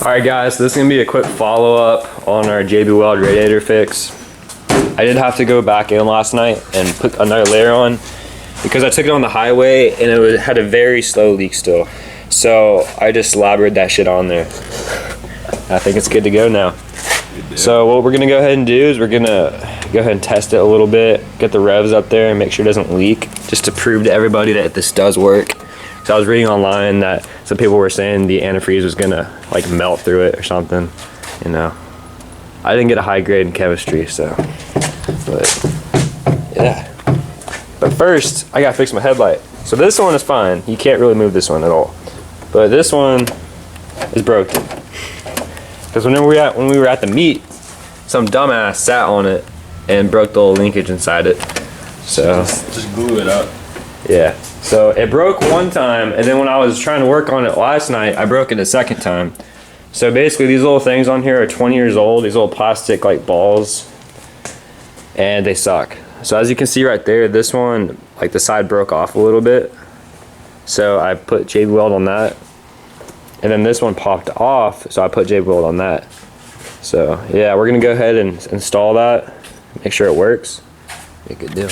Alright guys, so this is going to be a quick follow-up on our JB Weld radiator fix. I did have to go back in last night and put another layer on because I took it on the highway and it had a very slow leak still. So I just labored that shit on there. I think it's good to go now. So what we're going to go ahead and do is we're going to go ahead and test it a little bit, get the revs up there and make sure it doesn't leak, just to prove to everybody that this does work. So I was reading online that some people were saying the antifreeze was gonna like melt through it or something, you know. I didn't get a high grade in chemistry, so, but yeah. But first, I gotta fix my headlight. So this one is fine. You can't really move this one at all. But this one is broken. Because when we were at the meet, some dumbass sat on it and broke the little linkage inside it. So just glue it up. Yeah. So it broke one time, and then when I was trying to work on it last night, I broke it a second time. So basically these little things on here are 20 years old, these little plastic like balls, and they suck. So as you can see right there, this one, like the side broke off a little bit. So I put JB Weld on that, and then this one popped off, so I put JB Weld on that. So yeah, we're gonna go ahead and install that, make sure it works. Yeah, good deal.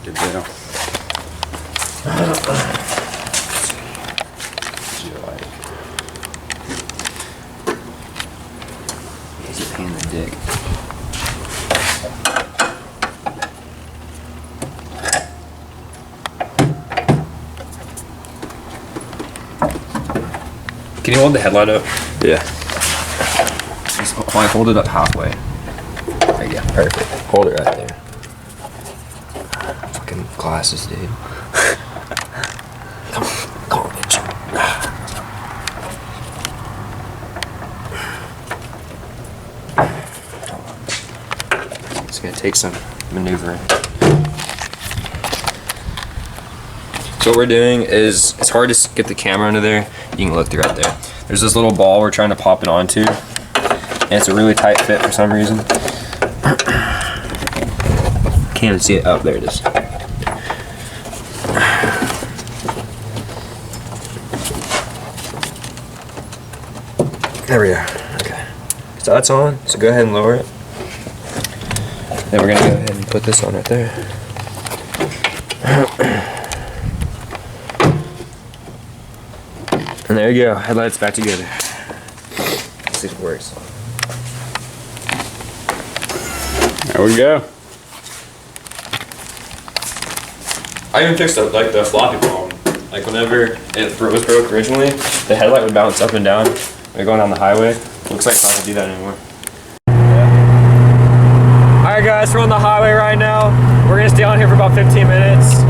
Good deal. He's a pain in the dick. Can you hold the headlight up? Yeah. Just hold it up halfway. There you go. Perfect. Hold it right there. Fucking glasses, dude. Come on, bitch. It's gonna take some maneuvering. So what we're doing is, it's hard to get the camera under there. You can look through right there. There's this little ball we're trying to pop it onto, and it's a really tight fit for some reason. Can't even see it. Oh, there it is. There we go. Okay. So that's on. So go ahead and lower it. Then we're gonna go ahead and put this on right there. And there you go. Headlights back together. Let's see if it works. There we go. I even fixed up like the floppy problem. Like whenever it was broke originally, the headlight would bounce up and down when you're going down the highway. Looks like it's not gonna do that anymore. Yeah. Alright guys, we're on the highway right now. We're gonna stay on here for about 15 minutes.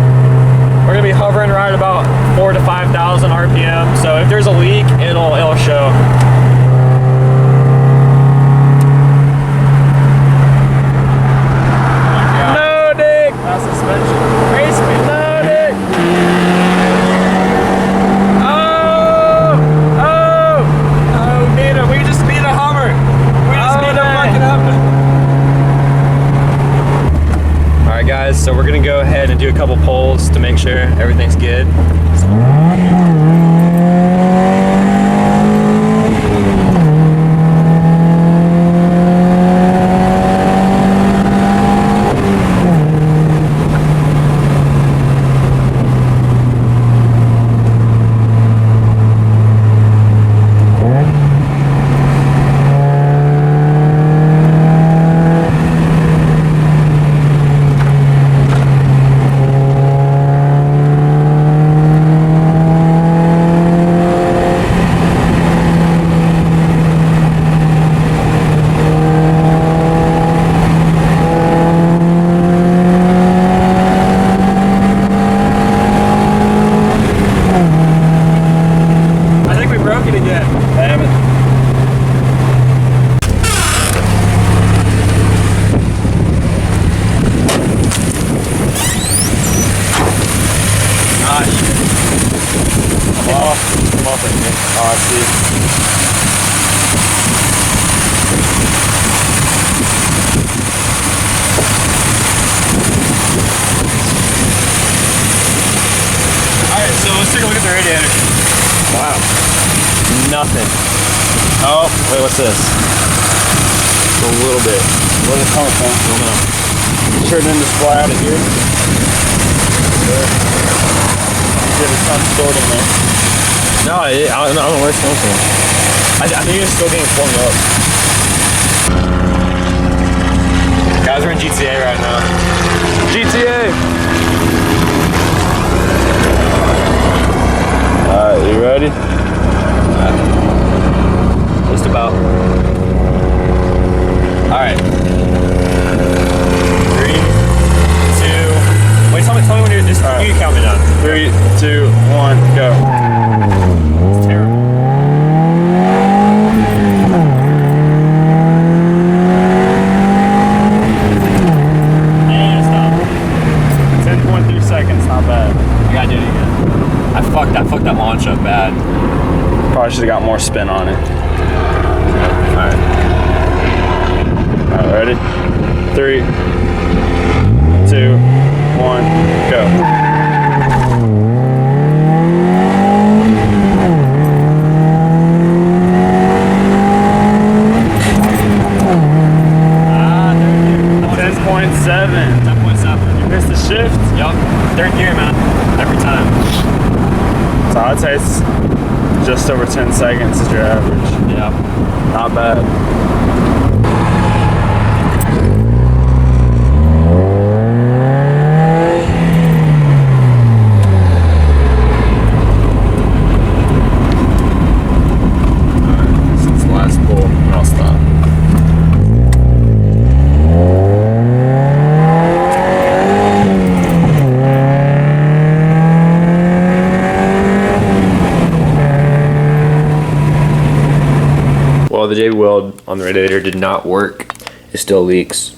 We're gonna be hovering right about 4,000 to 5,000 RPM. So if there's a leak, it'll show. No, Dick! That's suspension. Race me, no, Dick! Oh, Nina, we just beat a Hummer. We just beat a fucking Hummer. Alright guys, so we're gonna go ahead and do a couple polls to make sure everything's good. Let's take a look at the radiator. Wow. Nothing. Oh, wait, what's this? A little bit. Where's it coming from? I don't know. Turn in this fly out of here. Get a ton stored in there. No, I don't know where it's coming from. I think it's still getting formed up. Guys, we're in GTA right now. GTA! Alright, you ready? Just about. Alright. 3, 2. Wait, tell me when you're just. All right. You can count me down. 3, 2, 1, go. It's terrible. And stop. 10.3 seconds, not bad. You gotta do it again. I fucked that launch up bad. Probably should have got more spin on it. Alright. Alright, ready? 3, 2, 1, go. Missed the shift. Yup. Third gear, man. Every time. So I'd say it's just over 10 seconds is your average. Yeah. Not bad. Well, the JB Weld on the radiator did not work. It still leaks.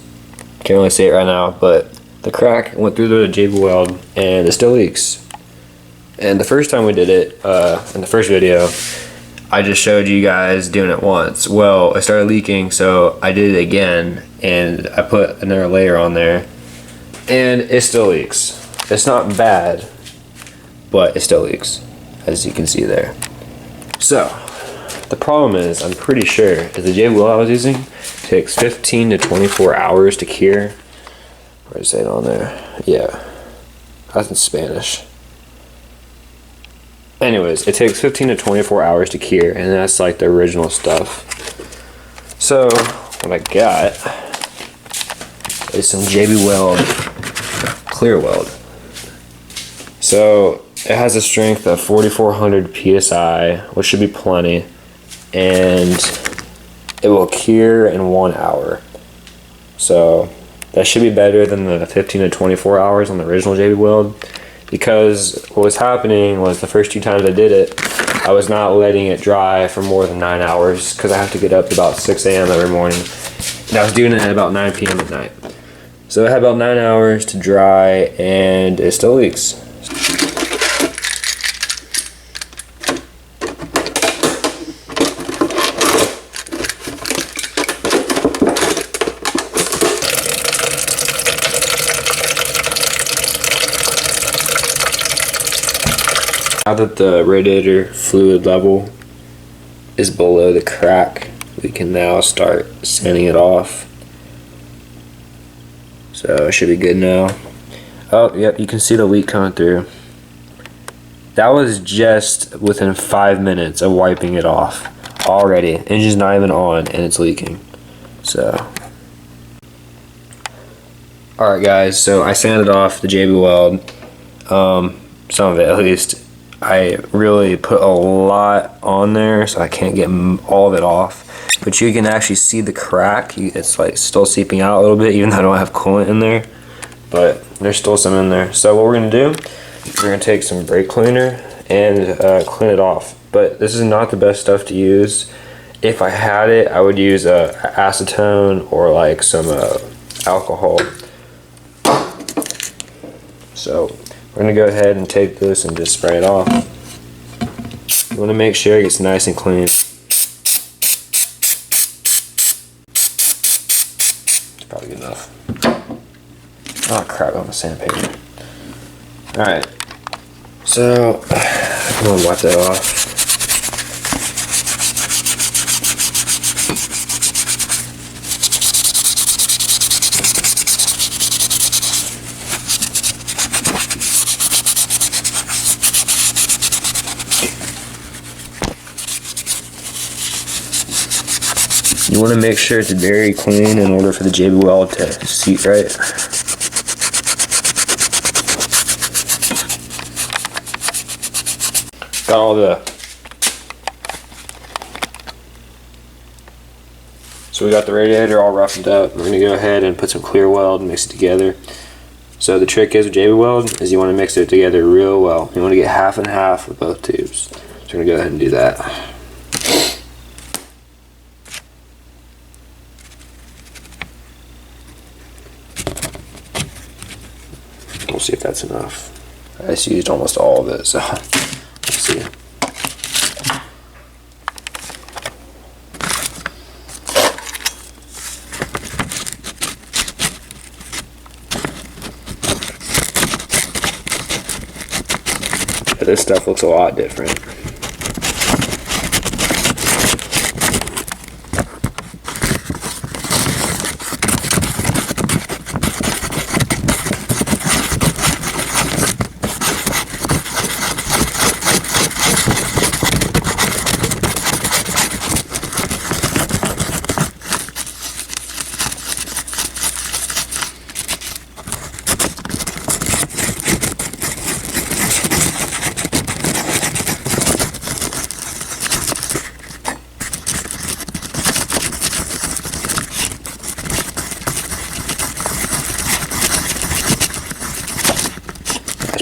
Can't really see it right now, but the crack went through the JB Weld and it still leaks. And the first time we did it, in the first video, I just showed you guys doing it once. Well, it started leaking, so I did it again and I put another layer on there and it still leaks. It's not bad, but it still leaks, as you can see there. So, the problem is, I'm pretty sure that the JB Weld I was using takes 15 to 24 hours to cure. Where is it on there? Yeah, that's in Spanish. Anyways, it takes 15 to 24 hours to cure, and that's like the original stuff. So, what I got is some JB Weld Clear Weld. So, it has a strength of 4,400 PSI, which should be plenty. And it will cure in 1 hour. So that should be better than the 15 to 24 hours on the original JB Weld, because what was happening was the first 2 times I did it, I was not letting it dry for more than 9 hours because I have to get up about 6 a.m. every morning, and I was doing it at about 9 p.m. at night. So it had about 9 hours to dry and it still leaks. Now that the radiator fluid level is below the crack, we can now start sanding it off. So it should be good now. Oh, yep, you can see the leak coming through. That was just within 5 minutes of wiping it off already. Engine's not even on and it's leaking. So, alright guys, so I sanded off the JB Weld, some of it at least. I really put a lot on there, so I can't get all of it off. But you can actually see the crack. It's like still seeping out a little bit, even though I don't have coolant in there. But there's still some in there. So what we're gonna do, we're gonna take some brake cleaner and clean it off. But this is not the best stuff to use. If I had it, I would use acetone or like some alcohol. So we're gonna go ahead and take this and just spray it off. You wanna make sure it gets nice and clean. It's probably good enough. Oh crap, on the sandpaper. Alright, so I'm gonna wipe that off. You want to make sure it's very clean in order for the JB Weld to seat right. Got all so we got the radiator all roughened up. We're gonna go ahead and put some clear weld and mix it together. So the trick is with JB Weld is you want to mix it together real well. You want to get half and half with both tubes. So we're gonna go ahead and do that. We'll see if that's enough. I just used almost all of it, so let's see. But this stuff looks a lot different.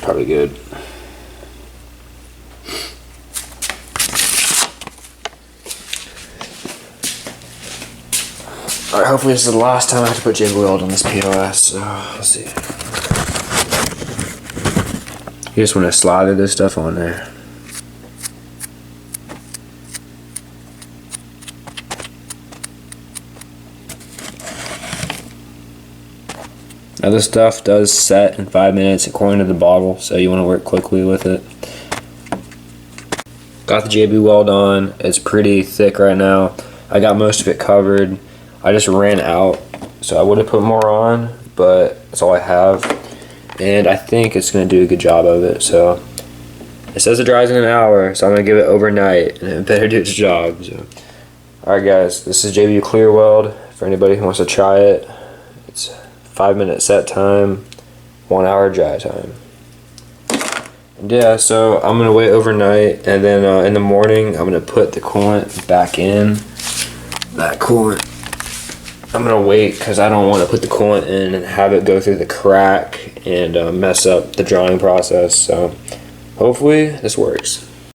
Probably good. Alright, hopefully this is the last time I have to put JB Weld on this POS, so let's see. You just want to slather this stuff on there. Now this stuff does set in 5 minutes according to the bottle, so you want to work quickly with it. Got the JB Weld on. It's pretty thick right now. I got most of it covered. I just ran out, so I would have put more on, but that's all I have. And I think it's going to do a good job of it. So it says it dries in an hour, so I'm going to give it overnight, and it better do its job. So. Alright guys, this is JB Clear Weld. For anybody who wants to try it, it's 5-minute set time, 1 hour dry time. And yeah, so I'm gonna wait overnight, and then in the morning I'm gonna put the coolant back in. That coolant, I'm gonna wait because I don't want to put the coolant in and have it go through the crack and mess up the drying process. So hopefully this works.